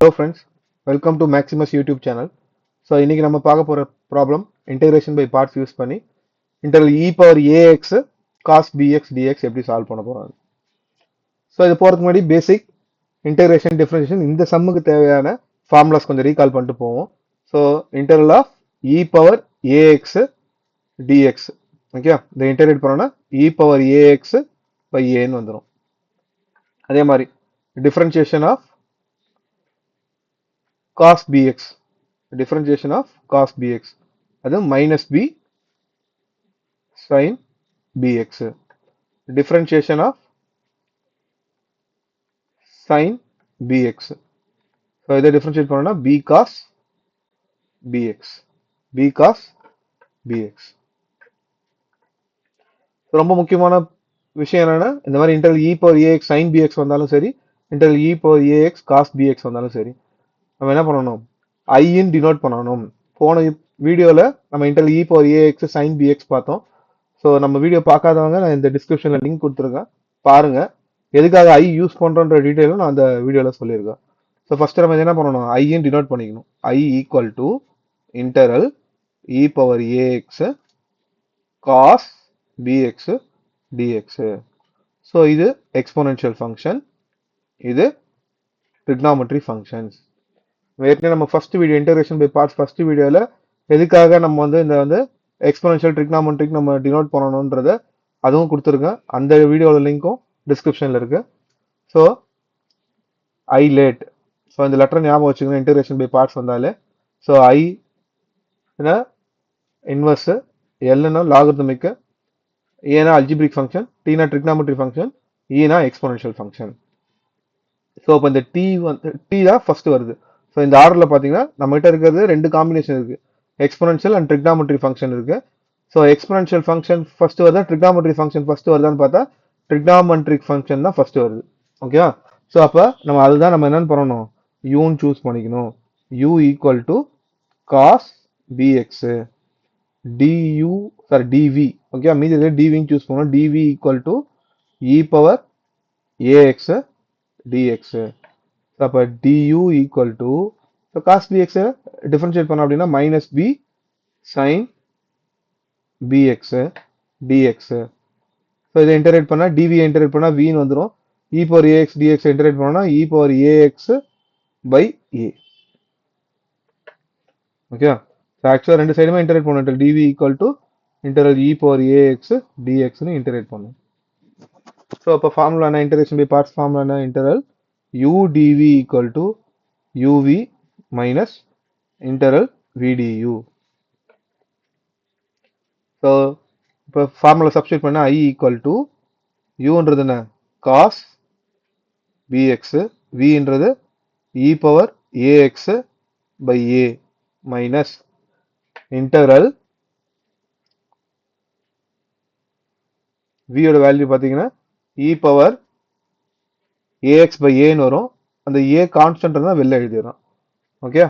Hello friends, welcome to Maximus YouTube channel. So இன்னைக்கு நம்ம பார்க்க போற problem integration by parts use பண்ணி integral e power ax cos bx dx எப்படி solve பண்ண போறோம். ஸோ இது போறதுக்கு முன்னாடி பேசிக் இன்டகிரேஷன் டிஃபரன்ஷியேஷன் இந்த சம்முக்கு தேவையான ஃபார்முலாஸ் கொஞ்சம் ரீகால் பண்ணிட்டு போவோம். So integral of e power ax dx okay, இந்த இன்டகிரேட் பண்ணோம்னா e பவர் ax பை aன்னு வந்துடும். அதே மாதிரி differentiation of cos bx, differentiation of cos bx, அது minus b sin bx, differentiation of sin bx, so இதை differentiate பண்ணோம்னா b cos bx, b cos bx. ரொம்ப முக்கியமான விஷயம் என்னன்னா, இந்த மாதிரி integral e power ax sin bx வந்தாலும் சரி, integral e power ax cos bx வந்தாலும் சரி, நம்ம என்ன பண்ணணும், ஐன்னு டினோட் பண்ணணும். போன வீடியோவில் நம்ம integral e power ax sin bx பார்த்தோம். ஸோ நம்ம வீடியோ பார்க்காதவங்க நான் இந்த டிஸ்கிரிப்ஷனில் லிங்க் கொடுத்துருக்கேன், பாருங்க. எதுக்காக ஐ யூஸ் பண்ணுறோன்ற டீட்டெயிலும் நான் அந்த வீடியோவில் சொல்லியிருக்கேன். ஸோ ஃபர்ஸ்ட் நம்ம என்ன பண்ணணும், ஐன்னு டினோட் பண்ணிக்கணும். I equal to integral e power ax cos bx dx. So இது எக்ஸ்போனென்ஷியல் ஃபங்க்ஷன், இது ட்ரிக்னாமெட்ரி ஃபங்க்ஷன்ஸ். ஏற்கனவே நம்ம first video integration by parts first வீடியோவில் எதுக்காக நம்ம இந்த எக்ஸ்போனென்ஷியல் ட்ரிக்னாமெட்ரிக் நம்ம டினோட் பண்ணணுன்றத அதுவும் கொடுத்துருக்கேன். அந்த வீடியோட லிங்க்கும் டிஸ்கிரிப்ஷனில் இருக்கு. ஸோ ஐ லேட், ஸோ இந்த லெட்டர் ஞாபகம் வச்சுக்கணும் இன்டகிரேஷன் பை பார்ட்ஸ் வந்தாலே. ஸோ ஐ இன்வர்ஸ், எல்னா லாகர்தமிக், ஏனா அல்ஜிப்ரிக் ஃபங்க்ஷன், டீனா ட்ரிக்னாமெட்ரி ஃபங்க்ஷன், ஈனா எக்ஸ்போனென்ஷியல் ஃபங்க்ஷன். ஸோ இப்போ இந்த டி தான் ஃபர்ஸ்ட் வருது. ஸோ இந்த ஆர்டரில் பார்த்தீங்கன்னா நம்மகிட்ட இருக்கிறது ரெண்டு காம்பினேஷன் இருக்கு, எக்ஸ்போனென்ஷியல் அண்ட் ட்ரிக்னாமெட்ரி ஃபங்க்ஷன் இருக்கு. ஸோ எக்ஸ்போனென்ஷியல் ஃபங்க்ஷன் ஃபர்ஸ்ட் வருதா, ட்ரிக்னாமெட்ரி ஃபங்க்ஷன் ஃபர்ஸ்ட் வருதான்னு பார்த்தா ட்ரிக்னாமெட்ரிக் ஃபங்க்ஷன் தான் ஃபர்ஸ்ட் வருது. ஓகேவா? ஸோ அப்போ அதுதான் நம்ம என்னன்னு பண்ணணும், யூன்னு சூஸ் பண்ணிக்கணும். U equal to cos bx du sorry dv. Okay, மீதி டிவின்னு சூஸ் பண்ணணும். Dv equal to e power ax dx. அப்போ du equal to cos bx differentiate பண்ணோம் அப்படின்னா minus b sine bx dx. So இதை இன்டகிரேட் பண்ணால் dv integrate பண்ணால் வின்னு வந்துடும். E power ax dx integrate பண்ணோம்னா e power ax by a. Okay, so ஆக்சுவலாக ரெண்டு சைடுமே இன்டகிரேட் பண்ணணும். Dv equal to integral E power ax டிஎக்ஸ்னு integrate பண்ணணும். ஸோ அப்போ ஃபார்முலா என்ன, இன்டகிரேஷன் பை பார்ட்ஸ் ஃபார்முலா என்ன, integral u dv equal to uv minus integral vdu. So இப்போ formula substitute பண்ணா i equal to uன்றது என்ன, cos bx, vன்றது e power ax by a minus integral v ஓட value பார்த்தீங்கன்னா e power ax by a வரும். அந்த a constant தான் வெளில எழுதிடும். Okay,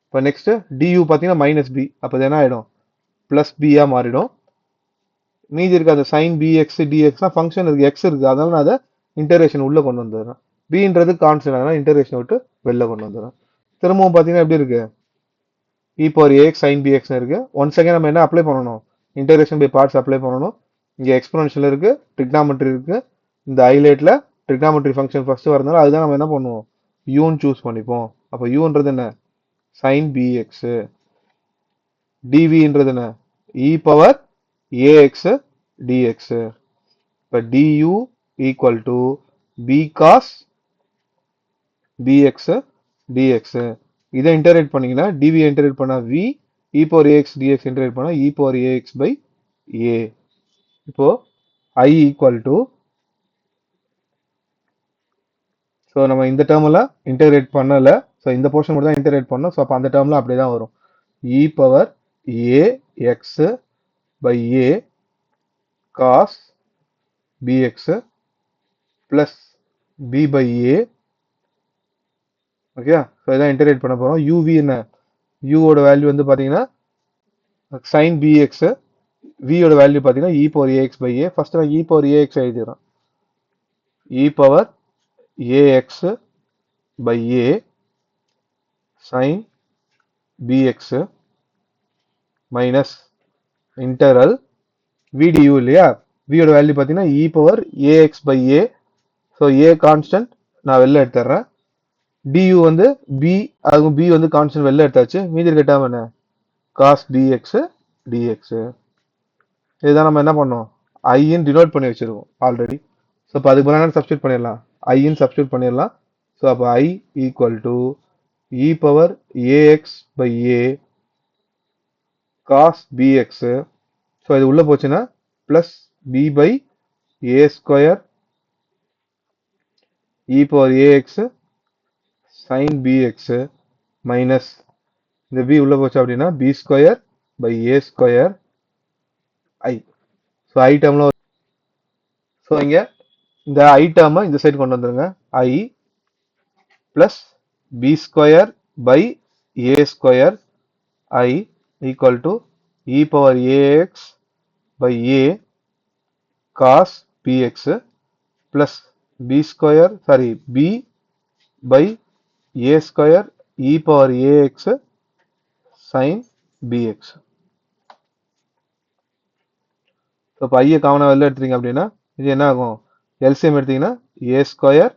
இப்போ நெக்ஸ்ட் du பார்த்தீங்கன்னா மைனஸ் பி, அப்போ இது என்ன ஆகிடும், பிளஸ் பியா மாறிடும். மீதி இருக்கு அந்த சைன் பிஎக்ஸ் டிஎக்ஸ் தான் ஃபங்க்ஷன் இருக்கு, எக்ஸ் இருக்கு, அதனால நான் அதை இன்டகிரேஷன் உள்ள கொண்டு வந்துடுறேன். பின்றது கான்ஸ்டன்ட், அதனால இன்டகிரேஷன் விட்டு வெளில கொண்டு வந்துடுறேன். திரும்பவும் பார்த்தீங்கன்னா எப்படி இருக்கு, இ பவர் ஏஎக்ஸ் சைன் பிஎக்ஸ் இருக்கு. ஒன் செகண்ட் நம்ம என்ன அப்ளை பண்ணணும், இன்டகிரேஷன் பை பார்ட்ஸ் அப்ளை பண்ணணும். இங்கே எக்ஸ்போனென்ஷியல் இருக்கு, ட்ரிக்னாமெட்ரி இருக்கு. இந்த ஹைலைட்ல ட்ரிக்னாமெட்ரி ஃபங்க்ஷன் ஃபர்ஸ்ட் வரதுனால அதுதான் நம்ம என்ன பண்ணுவோம், யூன்னு சூஸ் பண்ணிப்போம். அப்போ யூன்றது என்ன, சைன் பிஎக்ஸ், டிவின்றது என்ன, இ பவர் ஏஎக்ஸ் டிஎக்ஸ். இப்போ du equal to b cos bx dx. இதை இன்டகிரேட் பண்ணீங்கன்னா டிவி இன்டகிரேட் பண்ணா v, e power ax dx integrate பண்ணா e power ax by a. இப்போ ஐ ஈக்குவல் டு, ஸோ நம்ம இந்த டேர்மெல்லாம் இன்டகிரேட் பண்ணல, ஸோ இந்த போர்ஷன் மட்டும் தான் இன்டகிரேட் பண்ணோம். ஸோ அப்போ அந்த டேர்ம்ல அப்படியே தான் வரும், e power a x by a cos bx plus b by a. Okay, so இதான் இன்டகிரேட் பண்ண போகிறோம். யூவி என்ன, யூவோட வேல்யூ வந்து பார்த்தீங்கன்னா சைன் பிஎக்ஸ், வியோட வேல்யூ பார்த்தீங்கன்னா e power ax by a. First நான் இ பவர் ஏஎக்ஸ் எழுதிடுறேன், e power ax by a sin bx minus integral vdu இல்லையா, v யோட வேல்யூ பார்த்தீங்கன்னா e power ax by a. So a constant நான் வெளில எடுத்துறேன். du வந்து b, அதுவும் b வந்து கான்ஸ்டன்ட் வெளில எடுத்தாச்சு. மீதி இருக்க டேர்ம் என்ன, cos bx dx. இதுதான் நம்ம என்ன பண்ணோம், ஐன்னு டினோட் பண்ணி வச்சிருக்கோம் ஆல்ரெடி. ஸோ இப்போ அதுக்கு பதிலாக சப்ஸ்டியூட் பண்ணிடலாம், ஐன்னு சப்ஸ்டியூட் பண்ணிடலாம். ஸோ அப்போ I equal to e power ax by a cos bx. So இது உள்ளே போச்சுன்னா plus b by a square e power ax sine bx minus இந்த பி உள்ளே போச்சு அப்படின்னா b square by a square I. So I டேர்மில், so இங்கே இந்த ஐ டேர்மை இந்த சைடு கொண்டு வந்துருங்க. I plus b square by a square I equal to e power ax by a cos bx plus b square b by a square e power ax sine bx. So இப்போ ஐயை காமனாக வெளில எடுத்தீங்க அப்படின்னா இது என்ன ஆகும், எல்சிஎம் எடுத்தீங்கன்னா a square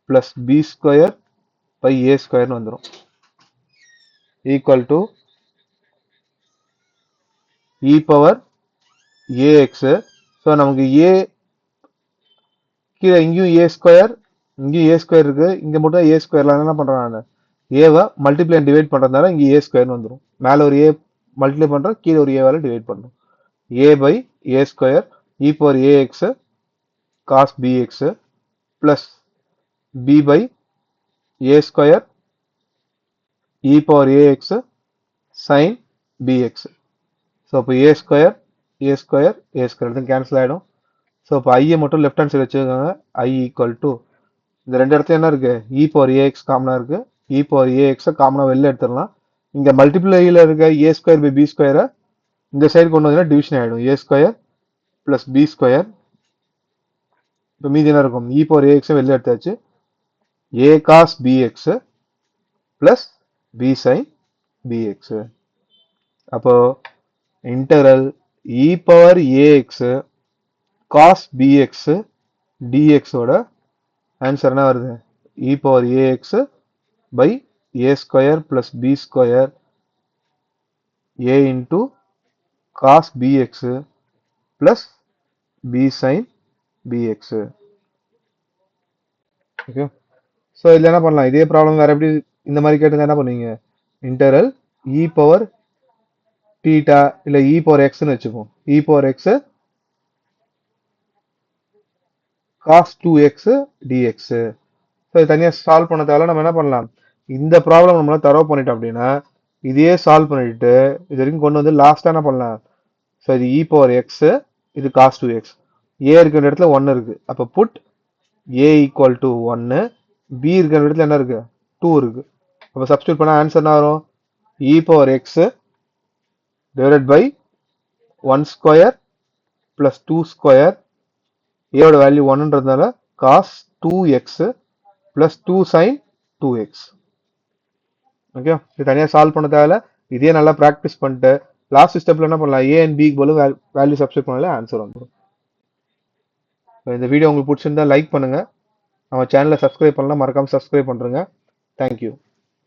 plus b square by a ஸ்கொயர்னு வந்துடும் equal to e power ax. So நமக்கு ஏ கீழே இங்கேயும் ஏ ஸ்கொயர், இங்கேயும் ஏ ஸ்கொயர் இருக்குது, இங்கே மட்டும் ஏ ஸ்கொயரில் என்ன பண்ணுறேன் நான், ஏவை மல்டிப்ளை டிவைட் பண்ணுறதுனால இங்கே ஏ ஸ்கொயர்னு வந்துடும். மேலே ஒரு ஏ மல்டிப்ளை பண்ணுறோம், கீழே ஒரு ஏவால் டிவைட் பண்ணுறோம். A by a square e power ax cos bx plus b by a square e power ax sine bx. So இப்போ a square a square a square எடுத்து கேன்சல் ஆகிடும். ஸோ இப்போ ஐயை மட்டும் லெஃப்ட் ஹேண்ட் சைடு வச்சுக்கோங்க. ஐ equal to இந்த ரெண்டு இடத்துல என்ன இருக்குது, இ பவர் ஏஎக்ஸ் காமனாக இருக்குது, இ பவர் ஏஎக்ஸை காமனாக வெளில எடுத்துடலாம். இங்கே மல்டிப்ளையில் இருக்க ஏ ஸ்கொயர் பை பி ஸ்கொயரை இந்த சைடு கொண்டு வந்தீங்கன்னா டிவிஷன் ஆகிடும், a square plus b square. இப்போ மீதி என்ன இருக்கும், இ பவர் ஏஎக்ஸை வெளில எடுத்தாச்சு, a cos bx plus b sine bx. அப்போது integral e power ax cos bx டிஎக்ஸோட ஆன்சர் என்ன வருது, e power ax by a square plus b square a into cos bx plus b sine bx. Okay, so இதில் என்ன பண்ணலாம், இதே problem வேறு எப்படி இந்த மாதிரி கேட்டுங்க என்ன பண்ணுவீங்க, இன்டரல் இ பவர் தீட்டா இல்லை இ பவர் எக்ஸ்ன்னு வச்சுப்போம், e power x cos 2x dx. So இது தனியாக சால்வ் பண்ண தேவை, நம்ம என்ன பண்ணலாம், இந்த ப்ராப்ளம் நம்மளால் தரவு பண்ணிட்டோம் அப்படின்னா இதையே சால்வ் பண்ணிட்டு இது வரைக்கும் கொண்டு வந்து லாஸ்ட்டாக என்ன பண்ணலாம். ஸோ இது இ பவர் எக்ஸு, இது காஸ் 2x, ஏ இருக்கிற இடத்துல 1 இருக்குது. அப்போ put a equal to 1, b இருக்கிற இடத்துல என்ன இருக்குது 2 இருக்குது. அப்போ சப்ஸ்டியூட் பண்ணால் ஆன்சர் என்ன வரும், e power x divided by 1 square plus 2 square, ஏவோட வேல்யூ 1ன்றதுனால cos 2x plus 2 sine 2x. Okay, இது தனியாக சால்வ் பண்ண தேவையில்ல, இதே நல்லா ப்ராக்டிஸ் பண்ணிட்டு லாஸ்ட் ஸ்டெப்ல என்ன பண்ணலாம், ஏ அண்ட் பிக்கு போல வேல்யூ சப்ஸ்டியூட் பண்ணல ஆன்சர் வந்துடும். இந்த வீடியோ உங்களுக்கு பிடிச்சிருந்தா லைக் பண்ணுங்க, நம்ம சேனலை சப்ஸ்கிரைப் பண்ணலாம், மறக்காம சப்ஸ்கிரைப் பண்ணுறேங்க. தேங்க்யூ.